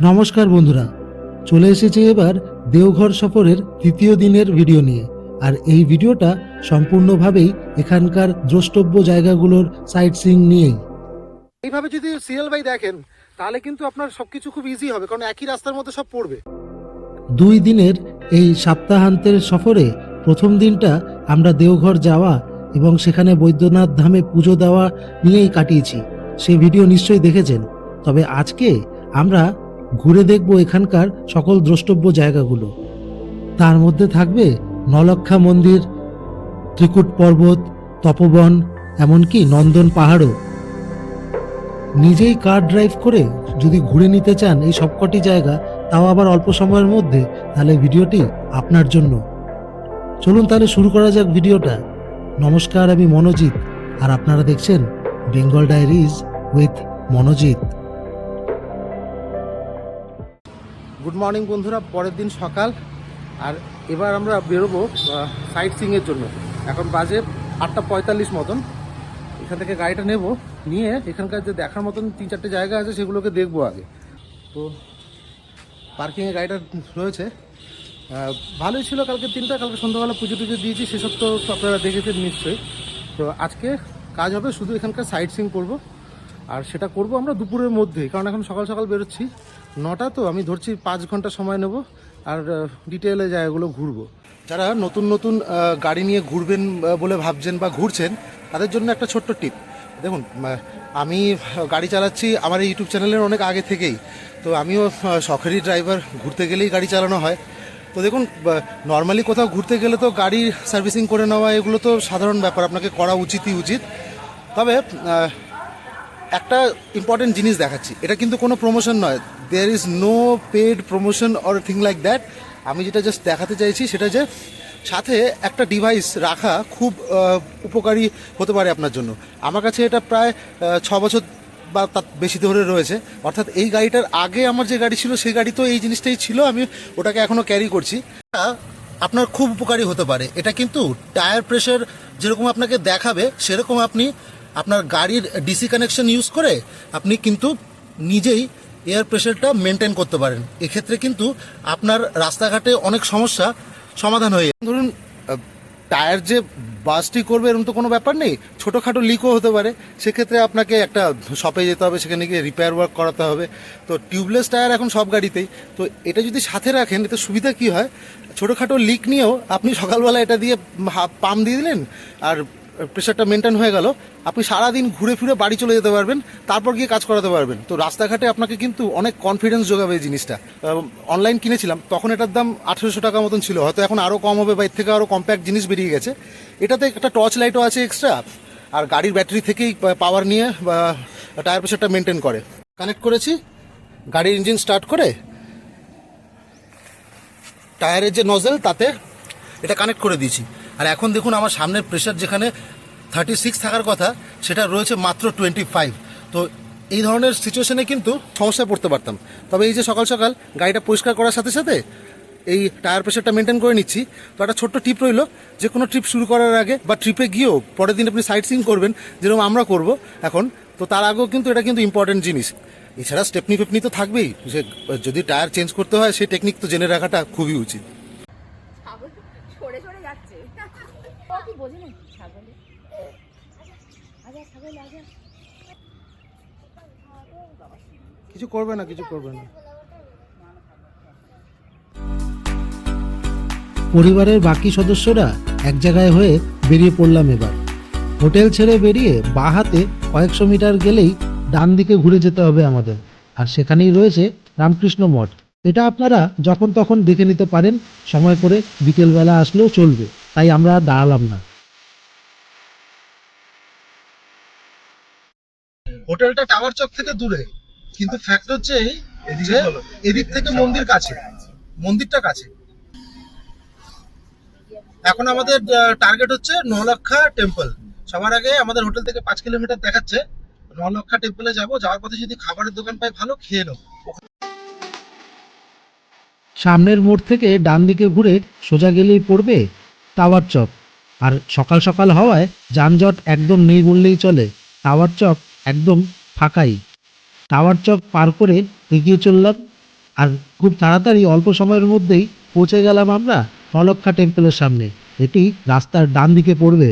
নমস্কার বন্ধুরা, চলে এসেছি এবার দেওঘর সফরের তৃতীয় দিনের ভিডিও নিয়ে। আর এই ভিডিওটা সম্পূর্ণভাবেই এখানকার দ্রষ্টব্য জায়গাগুলোর সাইট সিইং নিয়েই। এইভাবে যদি সিরিয়াল বাই দেখেন তাহলে কিন্তু আপনার সবকিছু খুব ইজি হবে, কারণ একই রাস্তার মধ্যে সব পড়বে। 2 দিনের এই সপ্তাহান্তের সফরে প্রথম দিনটা আমরা দেওঘর যাওয়া এবং সেখানে বৈদ্যনাথ ধামে পুজো দেওয়া নিয়েই কাটিয়েছি। সে ভিডিও নিশ্চয়ই দেখেছেন। তবে আজকে আমরা ঘুরে দেখব এখানকার সকল দ্রষ্টব্য জায়গাগুলো। তার মধ্যে থাকবে নলক্ষা মন্দির, ত্রিকুট পর্বত, তপবন, এমনকি নন্দন পাহাড়ও। নিজেই কার ড্রাইভ করে যদি ঘুরে নিতে চান এই সবকটি জায়গা, তাও আবার অল্প সময়ের মধ্যে, তাহলে ভিডিওটি আপনার জন্য। চলুন তাহলে শুরু করা যাক ভিডিওটা। নমস্কার, আমি মনোজিৎ, আর আপনারা দেখছেন Bengal diaries with Manojit. Good morning বন্ধুরা, পরের দিন সকাল, আর এবার আমরা বেরোবো সাইট সিইংয়ের জন্য। এখন বাজে 8:45 মতন। এখান থেকে গাড়িটা নেব, নিয়ে এখানকার যে দেখার মতন 3-4টে জায়গা আছে সেগুলোকে দেখবো আগে। তো পার্কিংয়ে গাড়িটা রয়েছে, ভালোই ছিল কালকের দিনটা। কালকে সন্ধ্যাবেলা পুজো টুজো দিয়েছি, সেসব তো আপনারা দেখেছেন নিশ্চয়ই। তো আজকে কাজ হবে শুধু এখানকার সাইট সিইং করবো, আর সেটা করব আমরা দুপুরের মধ্যেই, কারণ এখন সকাল সকাল বেরোচ্ছি 9টা, তো আমি ধরছি 5 ঘন্টা সময় নেব আর ডিটেলে জায়গাগুলো ঘুরবো। যারা নতুন নতুন গাড়ি নিয়ে ঘুরবেন বলে ভাবছেন বা ঘুরছেন, তাদের জন্য একটা ছোট্ট টিপ। দেখুন, আমি গাড়ি চালাচ্ছি আমার এই ইউটিউব চ্যানেলের অনেক আগে থেকেই, তো আমিও শখেরই ড্রাইভার, ঘুরতে গেলেই গাড়ি চালানো হয়। তো দেখুন, নর্মালি কোথাও ঘুরতে গেলে তো গাড়ি সার্ভিসিং করে নেওয়া এগুলো তো সাধারণ ব্যাপার, আপনাকে করা উচিত। তবে একটা ইম্পর্টেন্ট জিনিস দেখাচ্ছি, এটা কিন্তু কোনো প্রমোশন নয়, there is no paid promotion or thing like that. আমি যেটা জাস্ট দেখাতে চাইছি সেটা যে সাথে একটা ডিভাইস রাখা খুব উপকারী হতে পারে আপনার জন্য। আমার কাছে এটা প্রায় 6 বছর বা তার বেশি ধরে রয়েছে। অর্থাৎ এই গাড়িটার আগে আমার যে গাড়ি ছিল সেই গাড়ি তো এই জিনিসটাই ছিল, আমি ওটাকে এখনও ক্যারি করছি। আপনার খুব উপকারী হতে পারে। এটা কিন্তু টায়ার প্রেশার যেরকম আপনাকে দেখাবে, সেরকম আপনি আপনার গাড়ির ডিসি কানেকশন ইউজ করে আপনি কিন্তু নিজেই এয়ার প্রেশারটা মেনটেন করতে পারেন। এক্ষেত্রে কিন্তু আপনার রাস্তাঘাটে অনেক সমস্যা সমাধান হয়ে যায়। ধরুন, টায়ার যে বাস্টই করবে এরকম তো কোনো ব্যাপার নেই, ছোটোখাটো লিকও হতে পারে। সেক্ষেত্রে আপনাকে একটা শপে যেতে হবে, সেখানে গিয়ে রিপেয়ার ওয়ার্ক করাতে হবে। তো টিউবলেস টায়ার এখন সব গাড়িতেই। তো এটা যদি সাথে রাখেন, এতে সুবিধা কী হয়, ছোটোখাটো লিক নিয়েও আপনি সকালবেলা এটা দিয়ে পাম্প দিয়ে দিলেন আর প্রেশারটা মেনটেন হয়ে গেল, আপনি সারাদিন ঘুরে ফিরে বাড়ি চলে যেতে পারবেন, তারপর গিয়ে কাজ করাতে পারবেন। তো রাস্তাঘাটে আপনাকে কিন্তু অনেক কনফিডেন্স যোগাবে এই জিনিসটা। অনলাইন কিনেছিলাম, তখন এটার দাম 1800 টাকা মতন ছিল, হয়তো এখন আরও কম হবে বা এর থেকে আরও কম্প্যাক্ট জিনিস বেরিয়ে গেছে। এটাতে একটা টর্চ লাইটও আছে এক্সট্রা, আর গাড়ির ব্যাটারি থেকেই পাওয়ার নিয়ে বা টায়ার প্রেশারটা মেনটেন করে। কানেক্ট করেছি, গাড়ির ইঞ্জিন স্টার্ট করে টায়ারের যে নজেল তাতে এটা কানেক্ট করে দিয়েছি। আর এখন দেখুন, আমার সামনের প্রেশার যেখানে 36 থাকার কথা, সেটা রয়েছে মাত্র 25। তো এই ধরনের সিচুয়েশনে কিন্তু সমস্যায় পড়তে পারতাম। তবে এই যে সকাল সকাল গাড়িটা পরিষ্কার করার সাথে সাথে এই টায়ার প্রেশারটা মেনটেন করে নিচ্ছি। তো একটা ছোট্ট টিপ রইল, যে কোনো ট্রিপ শুরু করার আগে বা ট্রিপে গিয়েও পরের দিন আপনি সাইট সিইং করবেন, যেরকম আমরা করব এখন, তো তার আগেও কিন্তু এটা কিন্তু ইম্পর্টেন্ট জিনিস। এছাড়া স্টেপনি ফেপনি তো থাকবেই, যে যদি টায়ার চেঞ্জ করতে হয় সেই টেকনিক তো জেনে রাখাটা খুবই উচিত। কিছু করবে না, কিছু করবে না। পরিবারের বাকি সদস্যরা এক জায়গায় হয়ে বেরিয়ে পড়লাম এবার। হোটেল ছেড়ে বেরিয়ে বাঁ হাতে কয়েকশো মিটার গেলেই ডান দিকে ঘুরে যেতে হবে আমাদের, আর সেখানেই রয়েছে রামকৃষ্ণ মঠ। এটা আপনারা যখন তখন দেখে নিতে পারেন, সময় করে বিকেলবেলা আসলেও চলবে, তাই আমরা আর দাঁড়ালাম না। হোটেলটা টাওয়ার চক থেকে দূরে, কিন্তু ফ্যাক্ট হচ্ছে যে এদিক থেকে মন্দির কাছে, মন্দিরটা কাছে। এখন আমাদের টার্গেট হচ্ছে নলক্ষা টেম্পল। সবার আগে আমাদের হোটেল থেকে 5 কিলোমিটার দেখাচ্ছে, নলক্ষা টেম্পলে যাব। যাওয়ার পথে যদি খাবারের দোকান পাই ভালো, খেয়ে নেব। সামনের মোড় থেকে ডান দিকে ঘুরে সোজা গেলেই পড়বে টাওয়ার চক। আর সকাল সকাল হওয়ায় যানজট একদম নেই বললেই চলে, টাওয়ার চক একদম ফাঁকাই। টাওয়ার চক পার করে এগিয়ে চললাম আর খুব তাড়াতাড়ি অল্প সময়ের মধ্যেই পৌঁছে গেলাম আমরা নলক্ষা টেম্পলের সামনে। এটি রাস্তার ডান দিকে পড়বে।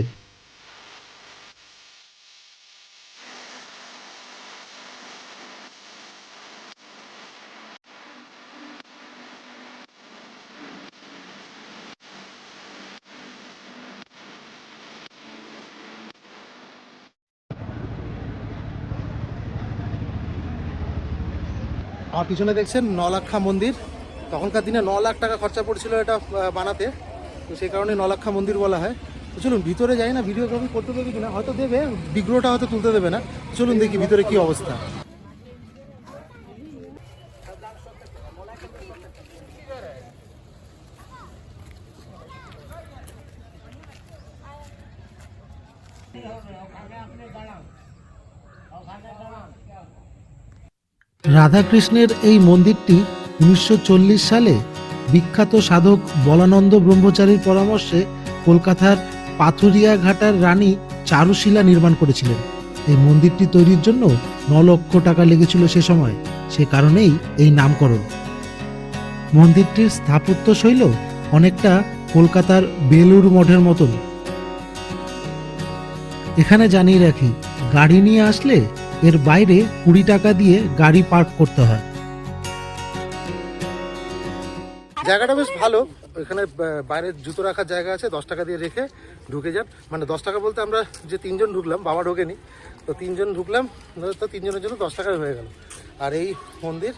আমার পিছনে দেখছেন নলাক্ষা মন্দির। তখনকার দিনে 9 লাখ টাকা খরচা পড়ছিল এটা বানাতে, তো সেই কারণে নলাক্ষা মন্দির বলা হয়। তো চলুন ভিতরে যাই না, ভিডিওগ্রাফি করতে দেবে কিনা, হয়তো দেবে, বিগ্রহটা হয়তো তুলতে দেবে না। চলুন দেখি ভিতরে কি অবস্থা। রাধাকৃষ্ণের এই মন্দিরটি 1940 সালে বিখ্যাত সাধক বলানন্দ ব্রহ্মচারীর পরামর্শে কলকাতার পাথুরিয়া ঘাটার রানী চারুশীলা নির্মাণ করেছিলেন। এই মন্দিরটি তৈরির জন্য 9 লক্ষ টাকা লেগেছিল সে সময়, সে কারণেই এই নামকরণ। মন্দিরটির স্থাপত্য শৈল অনেকটা কলকাতার বেলুড় মঠের মতন। এখানে জানিয়ে রাখি, গাড়ি নিয়ে আসলে এর বাইরে 20 টাকা দিয়ে গাড়ি পার্ক করতে হয়। জায়গাটা বেশ ভালো, এখানে বাইরে জুতো রাখার জায়গা আছে, 10 টাকা দিয়ে রেখে ঢুকে যান। মানে 10 টাকা বলতে আমরা যে 3 জন ঢুকলাম, বাবা ঢোকেনি, তো 3 জন ঢুকলাম, তো 3 জনের জন্য 10 টাকায় হয়ে গেল। আর এই মন্দির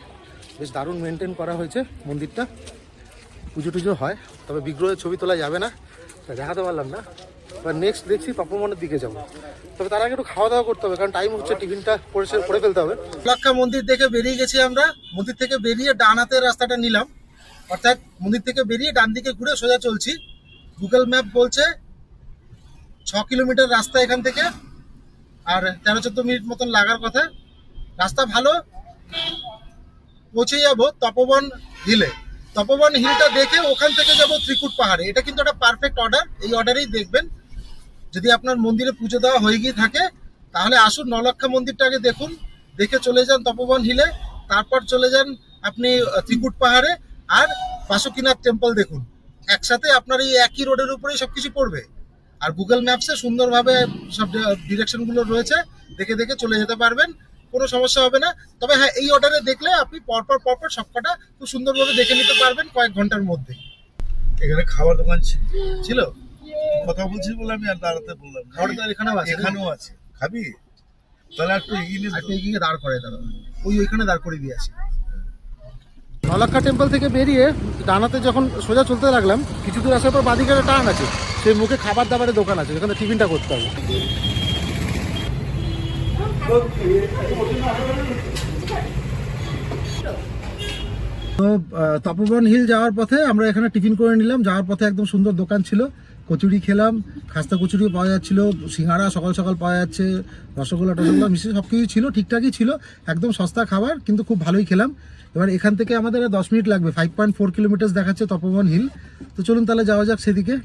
বেশ দারুণ মেনটেন করা হয়েছে মন্দিরটা। পুজো টুজো হয়, তবে বিগ্রহের ছবি তোলা যাবে না, দেখাতে পারলাম না। এবার নেক্সট দেখছি তপবনের দিকে যাবো, তবে তার আগে একটু খাওয়া দাওয়া করতে হবে, কারণ টাইম হচ্ছে, টিফিনটা করে ফেলতে হবে। নলাক্ষা মন্দির দেখে বেরিয়ে গেছি আমরা। মন্দির থেকে বেরিয়ে ডান হাতের রাস্তাটা নিলাম, অর্থাৎ মন্দির থেকে বেরিয়ে ডান দিকে ঘুরে সোজা চলছি। গুগল ম্যাপ বলছে 6 কিলোমিটার রাস্তা এখান থেকে, আর 13-14 মিনিট মতন লাগার কথা। রাস্তা ভালো, পৌঁছে যাবো তপবন হিলে। তপবন হিলটা দেখে ওখান থেকে যাব ত্রিকুট পাহাড়ে। এটা কিন্তু একটা পারফেক্ট অর্ডার, এই অর্ডারেই দেখবেন। যদি আপনার মন্দিরে পুজো দেওয়া হয়ে গিয়ে থাকে তাহলে আসুন নলাক্ষা মন্দিরটা আগে দেখুন, দেখে চলে যান তপবন হিলে, তারপর চলে যান আপনি ত্রিকুট পাহাড়ে, আর বাসুকিনাথ টেম্পল দেখুন। একসাথে আপনার এই একই রোডের উপরেই সবকিছু পড়বে। আর গুগল ম্যাপসে সুন্দরভাবে সব ডিরেকশনগুলো রয়েছে, দেখে দেখে চলে যেতে পারবেন, কোনো সমস্যা হবে না। তবে হ্যাঁ, এই অর্ডারে দেখলে আপনি পরপর সবকটা খুব সুন্দরভাবে দেখে নিতে পারবেন কয়েক ঘন্টার মধ্যে। এখানে খাবার দোকান ছিল, কথা বলছি বলে আমি আর দাঁড়াতে বললাম। খাবার তো এখানেও আছে, এখানেও আছে, খাবি? তাহলে একটু এগিয়ে নিস, একটু এগিয়ে দাঁড় করে দাঁড়া, ওইখানে দাঁড় করে দিয়ে আসি। নলাক্ষা টেম্পল থেকে বেরিয়ে ডানাতে যখন সোজা চলতে লাগলাম, কিছু দূর আসার পর বাঁদিকে একটা টার্ন আছে, সেই মুখে খাবার দাবারের দোকান আছে, যেখানে টিফিনটা করতে হবে। তো তপবন হিল যাওয়ার পথে আমরা এখানে টিফিন করে নিলাম। যাওয়ার পথে একদম সুন্দর দোকান ছিল, কচুরি খেলাম, খাস্তা কচুরিও পাওয়া যাচ্ছিল, সিঙ্গাড়া সকাল সকাল পাওয়া যাচ্ছে, রসগোল্লা টসগোল্লা মিশিয়ে সব কিছুই ছিল, ঠিকঠাকই ছিল, একদম সস্তা খাবার, কিন্তু খুব ভালোই খেলাম। এবার এখান থেকে আমাদের 10 মিনিট লাগবে, 5.4 কিলোমিটার দেখাচ্ছে তপবন হিল। তো চলুন তাহলে যাওয়া যাক সেদিকে।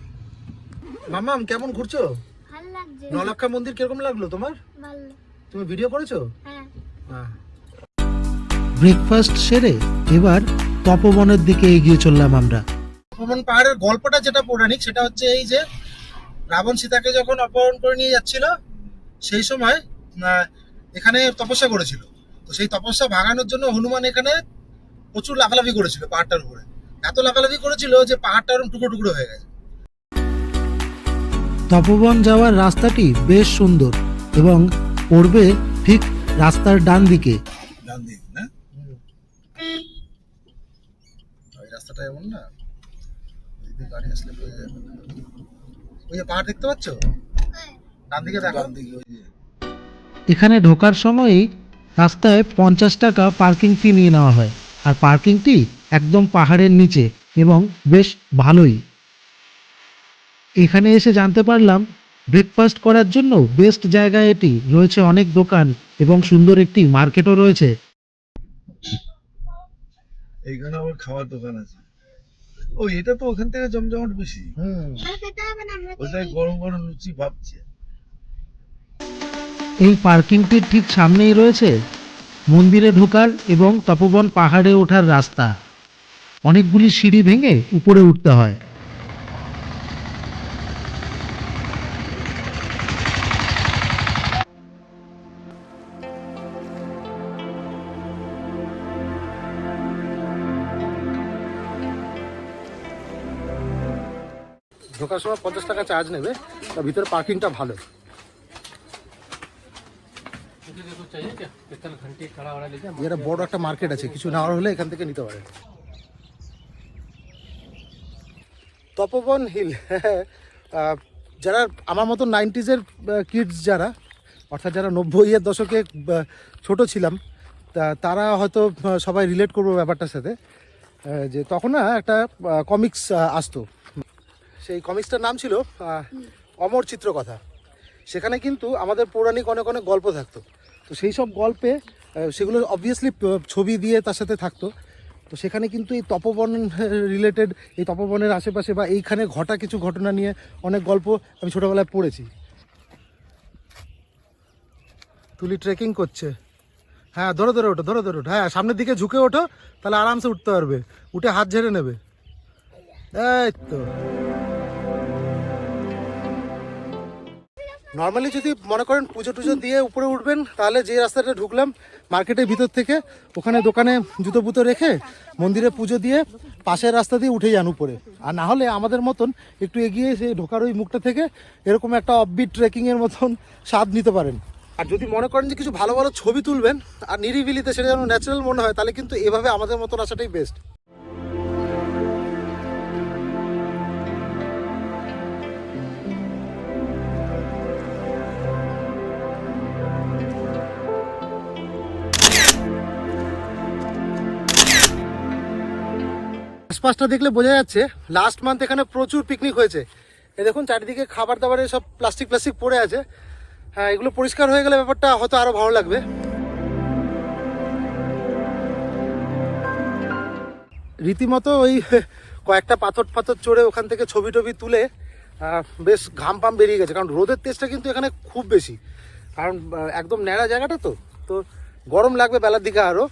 মামাম, কেমন ঘুরছো? ভালো লাগছে। নলাক্ষা মন্দির কিরকম লাগলো তোমার? ভালো। তুমি ভিডিও করেছো? হ্যাঁ। হ্যাঁ। ব্রেকফাস্ট সেরে এবার তপবনের দিকে এগিয়ে চললাম আমরা। তপবন পাহাড়ের গল্পটা যেটা পৌরাণিক, সেটা হচ্ছে এই যে রাবণ সীতাকে যখন অপহরণ করে নিয়ে যাচ্ছিল, সেই সময় এখানে তপস্যা করেছিল। তো সেই তপস্যা ভাঙানোর জন্য হনুমান এখানে প্রচুর লাফালাফি করেছিল পাহাড়টার উপরে। এত লাফালাফি করেছিল যে পাহাড়টা এরকম টুকরো টুকরো হয়ে গেছে। তপবন যাওয়ার রাস্তাটি বেশ সুন্দর এবং পড়বে ঠিক রাস্তার ডান দিকে। ডান দিক না? ওই রাস্তাটা এমন না, ওইদিকে গাড়ি আসলে পেয়ে যাবে। ওই যে পাহাড় দেখতে পাচ্ছ, ডান দিকে দেখো। ডান দিকে ওই যে এখানে ঢোকার সময়ই রাস্তায় 50 টাকা পার্কিং ফি নিয়ে নেওয়া হয়, আর পার্কিংটি একদম পাহাড়ের নিচে এবং বেশ ভালোই। এখানে এসে জানতে পারলাম ব্রেকফাস্ট করার জন্য বেস্ট জায়গা এটি, রয়েছে অনেক দোকান এবং সুন্দর একটি মার্কেটও রয়েছে। এইখানে আবার খাওয়ার দোকান আছে। ও, এটা তো ওখান থেকে জমজমাট বেশি। আর খেতে হবে না, আমরা ওটাই গরম গরম লুচি ভাবছে। এই পার্কিংটির ঠিক সামনেই রয়েছে মন্দিরে ঢোকার এবং তপবন পাহাড়ে ওঠার রাস্তা। অনেকগুলি সিঁড়ি ভেঙে উপরে উঠতে হয়। ঢোকার সময় 50 টাকা চার্জ নেবে, তার ভিতরে পার্কিংটা ভালো। এটা বড় একটা মার্কেট আছে, কিছু নেওয়ার হলে এখান থেকে নিতে পারে। তপবন হিল যারা আমার মতো 90s-এর কিডস, যারা অর্থাৎ যারা 90-এর দশকে ছোট ছিলাম, তারা হয়তো সবাই রিলেট করবো ব্যাপারটার সাথে। যে তখন না একটা কমিক্স আসতো, সেই কমিক্সটার নাম ছিল অমর চিত্রকথা। সেখানে কিন্তু আমাদের পৌরাণিক অনেক অনেক গল্প থাকতো। তো সেই সব গল্পে সেগুলো অবভিয়াসলি ছবি দিয়ে তার সাথে থাকতো। তো সেখানে কিন্তু এই তপবন রিলেটেড, এই তপবনের আশেপাশে বা এইখানে ঘটা কিছু ঘটনা নিয়ে অনেক গল্প আমি ছোটোবেলায় পড়েছি। তুলি ট্রেকিং করছে। হ্যাঁ, ধরো ধরো ওঠো, ধরো ধরো ওঠো। হ্যাঁ, সামনের দিকে ঝুঁকে ওঠো, তাহলে আরামসে উঠতে পারবে। উঠে হাত ঝেড়ে নেবে। এই তো। নর্মালি যদি মনে করেন পুজো টুজো দিয়ে উপরে উঠবেন, তাহলে যে রাস্তাটা ঢুকলাম মার্কেটের ভিতর থেকে, ওখানে দোকানে জুতো পুতো রেখে মন্দিরে পুজো দিয়ে পাশের রাস্তা দিয়ে উঠে যান উপরে। আর না হলে আমাদের মতন একটু এগিয়ে সেই ঢোকার ওই মুখটা থেকে এরকম একটা অফবিট ট্রেকিংয়ের মতন স্বাদ নিতে পারেন। আর যদি মনে করেন যে কিছু ভালো ভালো ছবি তুলবেন আর নিরিবিলিতে সেটা যেন ন্যাচারাল মনে হয়, তাহলে কিন্তু এভাবে আমাদের মতন আসাটাই বেস্ট। আশপাশটা দেখলে বোঝা যাচ্ছে লাস্ট মান্থ এখানে প্রচুর পিকনিক হয়েছে। এই দেখুন চারিদিকে খাবার দাবারে সব প্লাস্টিক পড়ে আছে। হ্যাঁ, এগুলো পরিষ্কার হয়ে গেলে ব্যাপারটা হয়তো আরো ভালো লাগবে। রীতিমতো ওই কয়েকটা পাথর চড়ে ওখান থেকে ছবি টবি তুলে বেশ ঘাম পাম বেরিয়ে গেছে, কারণ রোদের তেজটা কিন্তু এখানে খুব বেশি। কারণ একদম ন্যাড়া জায়গাটা, তো গরম লাগবে বেলার দিকে আরও।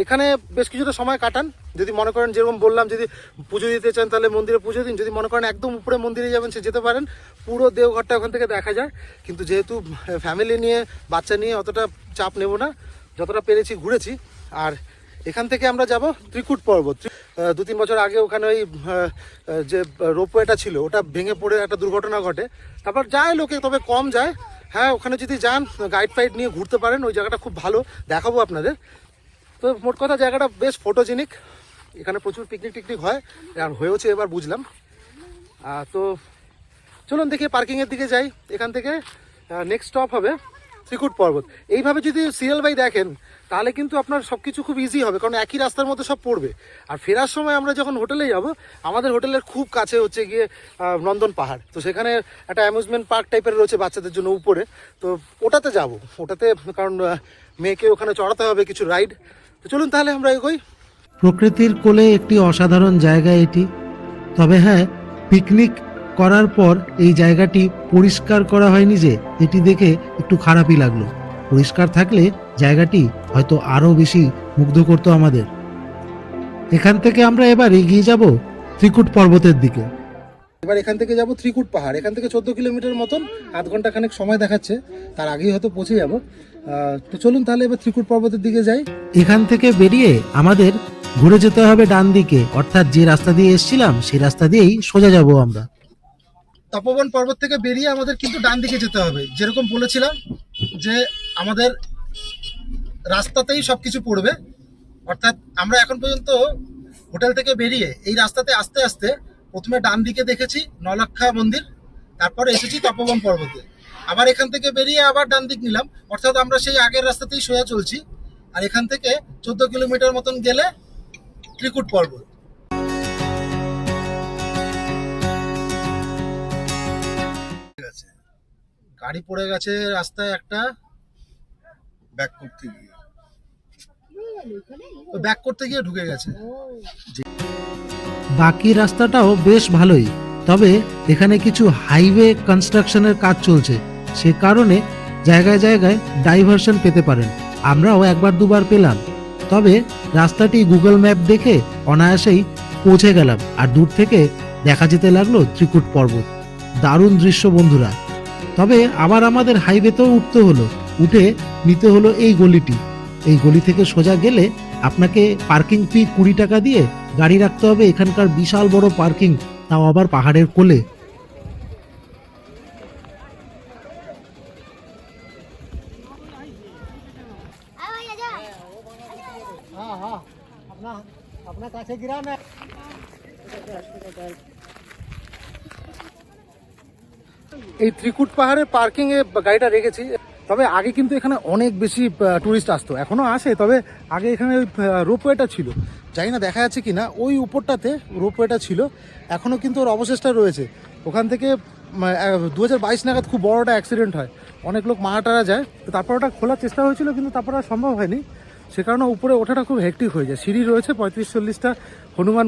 এখানে বেশ কিছুটা সময় কাটান। যদি মনে করেন যেরকম বললাম, যদি পুজো দিতে চান তাহলে মন্দিরে পুজো দিন। যদি মনে করেন একদম উপরে মন্দিরে যাবেন, সে যেতে পারেন। পুরো দেওঘরটা ওখান থেকে দেখা যায়। কিন্তু যেহেতু ফ্যামিলি নিয়ে, বাচ্চা নিয়ে অতটা চাপ নেব না, যতটা পেরেছি ঘুরেছি। আর এখান থেকে আমরা যাব ত্রিকুট পর্বত। 2-3 বছর আগে ওখানে ওই যে রোপওয়েটা ছিল, ওটা ভেঙে পড়ে একটা দুর্ঘটনা ঘটে। তারপর যায় লোকে, তবে কম যায়। হ্যাঁ, ওখানে যদি যান গাইড ফাইড নিয়ে ঘুরতে পারেন। ওই জায়গাটা খুব ভালো, দেখাবো আপনাদের। তো মোট কথা জায়গাটা বেশ ফটোজেনিক। এখানে প্রচুর পিকনিক হয়, আর হয়েওছে এবার বুঝলাম। তো চলুন দেখি পার্কিংয়ের দিকে যাই। এখান থেকে নেক্সট স্টপ হবে ত্রিকুট পর্বত। এইভাবে যদি সিরিয়াল বাই দেখেন, তাহলে কিন্তু আপনার সব কিছু খুব ইজি হবে, কারণ একই রাস্তার মধ্যে সব পড়বে। আর ফেরার সময় আমরা যখন হোটেলে যাব, আমাদের হোটেলের খুব কাছে হচ্ছে গিয়ে নন্দন পাহাড়। তো সেখানে একটা অ্যামিউজমেন্ট পার্ক টাইপের রয়েছে বাচ্চাদের জন্য উপরে। তো ওটাতে যাব, ওটাতে কারণ মেয়েকে ওখানে চড়াতে হবে কিছু রাইড। তো চলুন তাহলে আমরা এগোই। প্রকৃতির কোলে একটি অসাধারণ জায়গা এটি। তবে হ্যাঁ, পিকনিক করার পর এই জায়গাটি পরিষ্কার করা হয়নি, যে এটি দেখে একটু খারাপই লাগলো। পরিষ্কার থাকলে জায়গাটি হয়তো আরো বেশি মুগ্ধ করতো আমাদের। এখান থেকে আমরা এবার এগিয়ে যাব ত্রিকুট পর্বতের দিকে। এবার এখান থেকে যাব ত্রিকুট পাহাড়। এখান থেকে 14 কিলোমিটার মতন, আধ ঘন্টা খানেক সময় দেখাচ্ছে। তার আগেই হয়তো পৌঁছে যাব। তো চলুন তাহলে এবার ত্রিকুট পর্বতের দিকে যাই। এখান থেকে বেরিয়ে আমাদের ঘুরে যেতে হবে ডান দিকে, অর্থাৎ যে রাস্তা দিয়ে এসেছিলাম সেই রাস্তা দিয়েই সোজা যাব আমরা। তপবন পর্বত থেকে বেরিয়ে আমাদের কিন্তু ডান দিকে যেতে হবে। যেরকম বলেছিলাম যে আমাদের রাস্তাতেই সবকিছু পড়বে। অর্থাৎ আমরা এখন পর্যন্ত হোটেল থেকে বেরিয়ে এই রাস্তাতে আস্তে আস্তে প্রথমে ডান দিকে দেখেছি নলক্ষা মন্দির, তারপরে এসেছি তপবন পর্বতে। আবার এখান থেকে বেরিয়ে আবার ডান দিক নিলাম, অর্থাৎ আমরা সেই আগের রাস্তাতেই সোজা চলছি। আর এখান থেকে 14 কিলোমিটার মতন গেলে ত্রিকুট পর্বত। গাড়ি পড়ে গেছে রাস্তায় একটা, ব্যাক করতে গিয়ে ব্যাক করতে গিয়ে ঢুকে গেছে। বাকি রাস্তাটাও বেশ ভালোই, তবে এখানে কিছু হাইওয়ে কনস্ট্রাকশনের কাজ চলছে, সে কারণে জায়গায় জায়গায় ডাইভারশন পেতে পারেন। আমরাও একবার দুবার পেলাম, তবে রাস্তাটি গুগল ম্যাপ দেখে অনায়াসেই পৌঁছে গেলাম। আর দূর থেকে দেখা যেতে লাগলো ত্রিকুট পর্বত। দারুণ দৃশ্য বন্ধুরা। তবে আবার আমাদের হাইওয়েতেও উঠতে হলো, উঠে নিতে হলো এই গলিটি। এই গলি থেকে সোজা গেলে আপনাকে পার্কিং ফি 20 টাকা দিয়ে গাড়ি রাখতে হবে। এখানকার বিশাল বড় পার্কিং, তাও আবার পাহাড়ের কোলে। आ भैया जा এই ত্রিকুট পাহাড়ে পার্কিং এ গাড়িটা রেখেছি। তবে আগে কিন্তু এখানে অনেক বেশি টুরিস্ট আসতো, এখনো আসে। তবে আগে এখানে রোপওয়েটা ছিল, জানি না দেখা যাচ্ছে কিনা। ওই উপরটাতে রোপওয়েটা ছিল, এখনো কিন্তু ওর অবশেষটা রয়েছে। ওখান থেকে 2022 নাগাদ খুব বড় একটা অ্যাক্সিডেন্ট হয়, অনেক লোক মারা টারা যায়। তো তারপর ওটা খোলার চেষ্টা হয়েছিল, কিন্তু তারপর আর সম্ভব হয়নি। সে কারণে উপরে ওঠাটা খুব হেক্টিক হয়ে যায়। সিঁড়ি রয়েছে 35-40টা হনুমান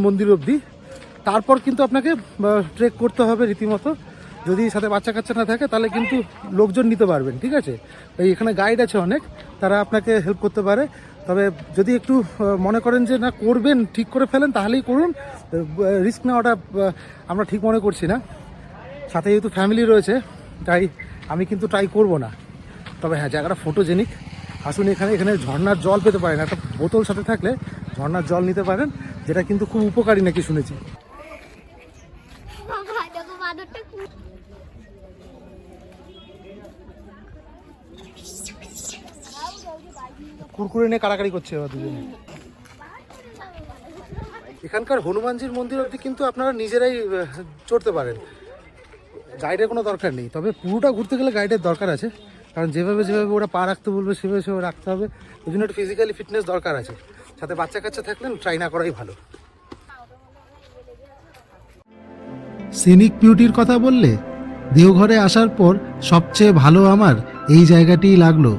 মন্দির অবধি। তারপর কিন্তু আপনাকে ট্রেক করতে হবে রীতিমতো। যদি সাথে বাচ্চা কাচ্চা না থাকে তাহলে কিন্তু লোকজন নিতে পারবেন, ঠিক আছে। এই এখানে গাইড আছে অনেক, তারা আপনাকে হেল্প করতে পারে। তবে যদি একটু মনে করেন যে না করবেন, ঠিক করে ফেলেন, তাহলেই করুন। রিস্ক নেওয়াটা আমরা ঠিক মনে করছি না। সাথে যেহেতু ফ্যামিলি রয়েছে, তাই আমি কিন্তু ট্রাই করব না। তবে হ্যাঁ, জায়গাটা ফটোজেনিক। আসুন এখানে ঝর্ণার জল পেতে পারেন, একটা বোতল সাথে থাকলে ঝর্ণার জল নিতে পারেন, যেটা কিন্তু খুব উপকারী নাকি শুনেছি। बाबा देखो बादरটা কুরকুরে নিয়ে কাড়াকাড়ি করছে এবার দুজনে। এখানকার হনুমানজির মন্দির অবধি কিন্তু আপনারা নিজেরাই চড়তে পারেন, গাইডের কোনো দরকার নেই। তবে পুরোটা ঘুরতে গেলে গাইডের দরকার আছে, কারণ যেভাবে ওরা পা রাখতে বলবে সেভাবে রাখতে হবে। ওই জন্য একটু ফিজিক্যালি ফিটনেস দরকার আছে। সাথে বাচ্চা কাচ্চা থাকলে ট্রাই না করাই ভালো। সিনিক বিউটির কথা বললে দেওঘরে আসার পর সবচেয়ে ভালো আমার এই জায়গাটিই লাগলো।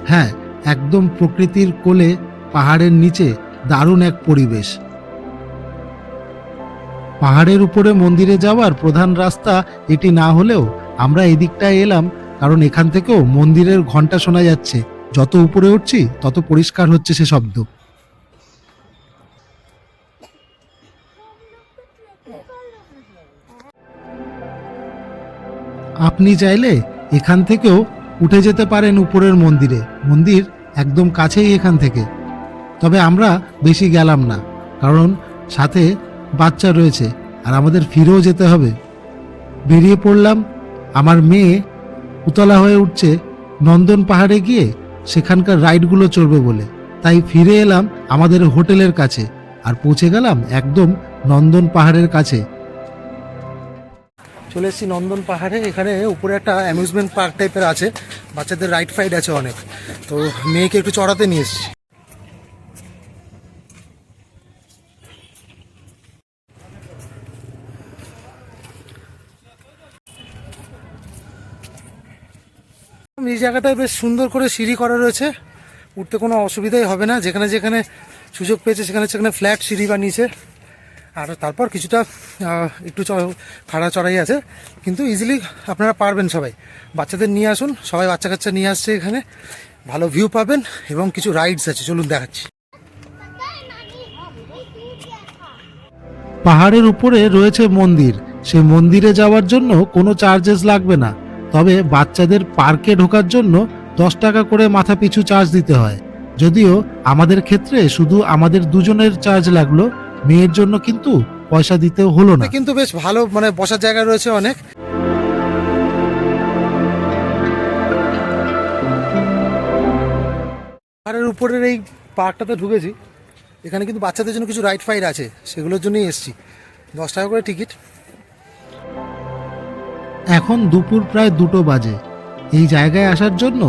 হ্যাঁ, একদম প্রকৃতির কোলে, পাহাড়ের নিচে দারুণ এক পরিবেশ। পাহাড়ের উপরে মন্দিরে যাওয়ার প্রধান রাস্তা এটি না হলেও আমরা এদিকটায় এলাম, কারণ এখান থেকেও মন্দিরের ঘন্টা শোনা যাচ্ছে। যত উপরে উঠছি তত পরিষ্কার হচ্ছে সে শব্দ। আপনি চাইলে এখান থেকেও উঠে যেতে পারেন উপরের মন্দিরে। মন্দির একদম কাছেই এখান থেকে। তবে আমরা বেশি গেলাম না, কারণ সাথে বাচ্চা রয়েছে আর আমাদের ফিরেও যেতে হবে। বেরিয়ে পড়লাম। আমার মেয়ে উতলা হয়ে উঠছে নন্দন পাহাড়ে গিয়ে সেখানকার রাইডগুলো চড়বে বলে। তাই ফিরে এলাম আমাদের হোটেলের কাছে আর পৌঁছে গেলাম একদম নন্দন পাহাড়ের কাছে। চলে এসেছি নন্দন পাহাড়ে। এখানে উপরে একটা অ্যামিউজমেন্ট পার্ক টাইপের আছে, বাচ্চাদের রাইড ফাইড আছে অনেক। তো মেয়েকে একটু চড়াতে নিয়ে এসেছি। এই জায়গাটায় বেশ সুন্দর করে সিঁড়ি করা রয়েছে, উঠতে কোনো অসুবিধাই হবে না। যেখানে যেখানে সুযোগ পেয়েছে সেখানে ফ্ল্যাট সিঁড়ি বানিয়েছে। আর তারপর কিছুটা একটু খাড়া চড়াই আছে, কিন্তু ইজিলি আপনারা পারবেন সবাই। বাচ্চাদের নিয়ে আসুন, সবাই বাচ্চা কাচ্চা নিয়ে আসছে এখানে। ভালো ভিউ পাবেন এবং কিছু রাইডস আছে, চলুন দেখাচ্ছি। পাহাড়ের উপরে রয়েছে মন্দির। সেই মন্দিরে যাওয়ার জন্য কোনো চার্জেস লাগবে না, তবে বাচ্চাদের পার্কে ঢোকার জন্য 10 টাকা করে মাথা পিছু চার্জ দিতে হয়। যদিও আমাদের ক্ষেত্রে শুধু আমাদের দুজনের চার্জ লাগলো, মেয়ের জন্য কিন্তু পয়সা দিতে হলো না। কিন্তু বেশ ভালো, মানে বসার জায়গা রয়েছে অনেক। পাহাড়ের উপরের এই পার্কটাতে ঢুকেছি। এখানে কিন্তু বাচ্চাদের জন্য কিছু রাইড ফাইড আছে, সেগুলোর জন্যই এসেছি। 10 টাকা করে টিকিট। এখন দুপুর প্রায় 2টো বাজে। এই জায়গায় আসার জন্য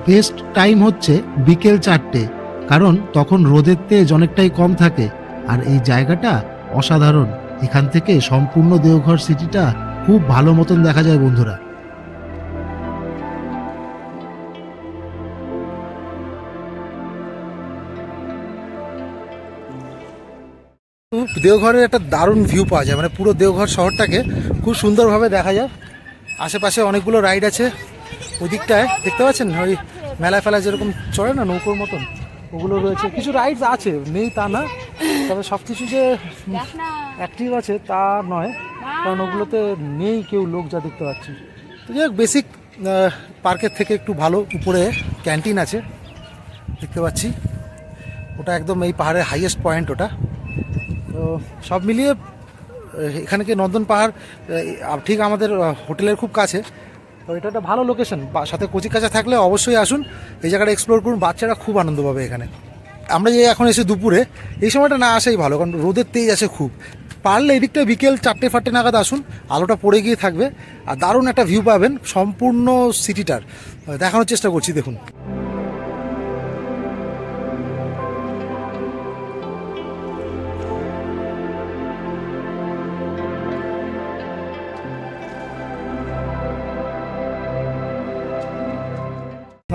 বেস্ট টাইম হচ্ছে বিকেল 4টে, কারণ তখন রোদের তেজ অনেকটাই কম থাকে। আর এই জায়গাটা অসাধারণ। এখান থেকে সম্পূর্ণ দেওঘর সিটিটা খুব ভালো মতন দেখা যায় বন্ধুরা। দেওঘরের একটা দারুণ ভিউ পাওয়া যায়, মানে পুরো দেওঘর শহরটাকে খুব সুন্দরভাবে দেখা যায়। আশেপাশে অনেকগুলো রাইড আছে। ওই দিকটায় দেখতে পাচ্ছেন, ওই মেলায় ফেলায় যেরকম চড়ে না নৌকোর মতন, ওগুলো রয়েছে। কিছু রাইডস আছে, নেই তা না, তবে সব কিছু যে অ্যাক্টিভ আছে তা নয়, কারণ ওগুলোতে নেই কেউ লোক যা দেখতে পাচ্ছি। তো যাই হোক, বেসিক পার্কের থেকে একটু ভালো উপরে ক্যান্টিন আছে দেখতে পাচ্ছি, ওটা একদম এই পাহাড়ের হাইয়েস্ট পয়েন্ট ওটা। তো সব মিলিয়ে এখানে নন্দন পাহাড় ঠিক আমাদের হোটেলের খুব কাছে, তো এটা একটা ভালো লোকেশন। সাথে কচি কাঁচা থাকলে অবশ্যই আসুন, এই জায়গাটা এক্সপ্লোর করুন, বাচ্চারা খুব আনন্দ পাবে এখানে। আমরা যে এখন এসে দুপুরে, এই সময়টা না আসাই ভালো, কারণ রোদের তেজ আছে খুব। পারলে এদিকটা বিকেল 4-5 নাগাদ আসুন, আলোটা পড়ে গিয়ে থাকবে, আর দারুণ একটা ভিউ পাবেন সম্পূর্ণ সিটিটার। দেখানোর চেষ্টা করছি, দেখুন।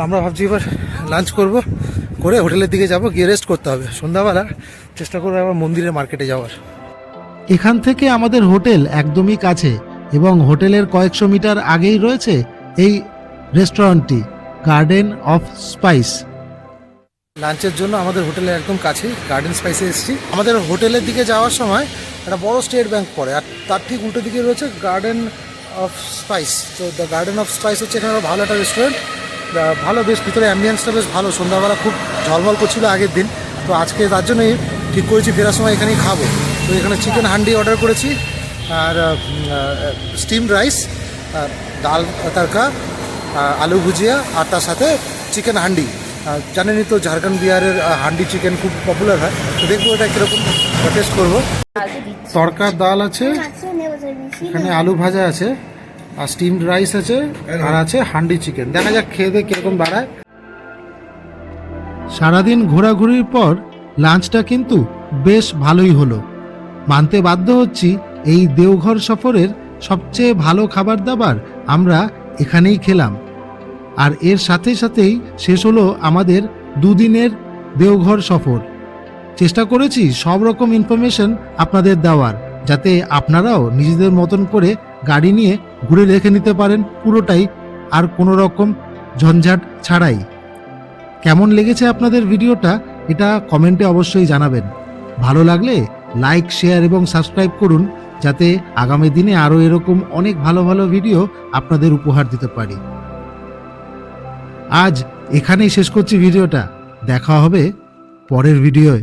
আমরা ভাবছি এবার লাঞ্চ করব, করে হোটেলের দিকে যাব, গিয়ে রেস্ট করতে হবে। সন্ধ্যাবেলা চেষ্টা করবো আবার মন্দিরের মার্কেটে যাওয়ার। এখান থেকে আমাদের হোটেল একদমই কাছে এবং হোটেলের কয়েকশো মিটার আগেই রয়েছে এই রেস্টুরেন্টটি, গার্ডেন অফ স্পাইস। লাঞ্চের জন্য আমাদের হোটেলের একদম কাছে গার্ডেন স্পাইসে এসেছি। আমাদের হোটেলের দিকে যাওয়ার সময় একটা বড় স্টেট ব্যাংক পড়ে, আর তার ঠিক উল্টো দিকে রয়েছে গার্ডেন অফ স্পাইস। তো দ্য গার্ডেন অফ স্পাইস হচ্ছে এখানে ভালো একটা রেস্টুরেন্ট, ভালো, বেশ ভিতরে অ্যাম্বিয়েন্সটা বেশ ভালো। সন্ধ্যাবেলা খুব ঝলমল করছিল আগের দিন, তো আজকে তার জন্যই ঠিক করেছি ফেরার সময় এখানেই খাবো। তো এখানে চিকেন হান্ডি অর্ডার করেছি, আর স্টিমড রাইস, ডাল তড়কা, আলু ভুজিয়া, আর তার সাথে চিকেন হান্ডি। জানেনই তো ঝাড়খণ্ড বিহারের হান্ডি চিকেন খুব পপুলার হয়, তো দেখবো এটা কীরকম, টেস্ট করবো। তড়কার ডাল আছে, এখানে আলু ভাজা আছে, আর স্টিমড রাইস আছে, আর আছে হান্ডি চিকেন। দেখা যাক খেয়ে দিয়ে কীরকম বাড়ায়। সারাদিন ঘোরাঘুরির পর লাঞ্চটা কিন্তু বেশ ভালোই হলো। মানতে বাধ্য হচ্ছি, এই দেওঘর সফরের সবচেয়ে ভালো খাবার দাবার আমরা এখানেই খেলাম। আর এর সাথে সাথেই শেষ হলো আমাদের দুদিনের দেওঘর সফর। চেষ্টা করেছি সব রকম ইনফরমেশন আপনাদের দেওয়ার, যাতে আপনারাও নিজেদের মতন করে গাড়ি নিয়ে ঘুরে দেখে নিতে পারেন পুরোটাই, আর কোনো রকম ঝঞ্ঝাট ছাড়াই। কেমন লেগেছে আপনাদের ভিডিওটা, এটা কমেন্টে অবশ্যই জানাবেন। ভালো লাগলে লাইক, শেয়ার এবং সাবস্ক্রাইব করুন, যাতে আগামী দিনে আরও এরকম অনেক ভালো ভালো ভিডিও আপনাদের উপহার দিতে পারি। আজ এখানেই শেষ করছি ভিডিওটা, দেখা হবে পরের ভিডিওয়।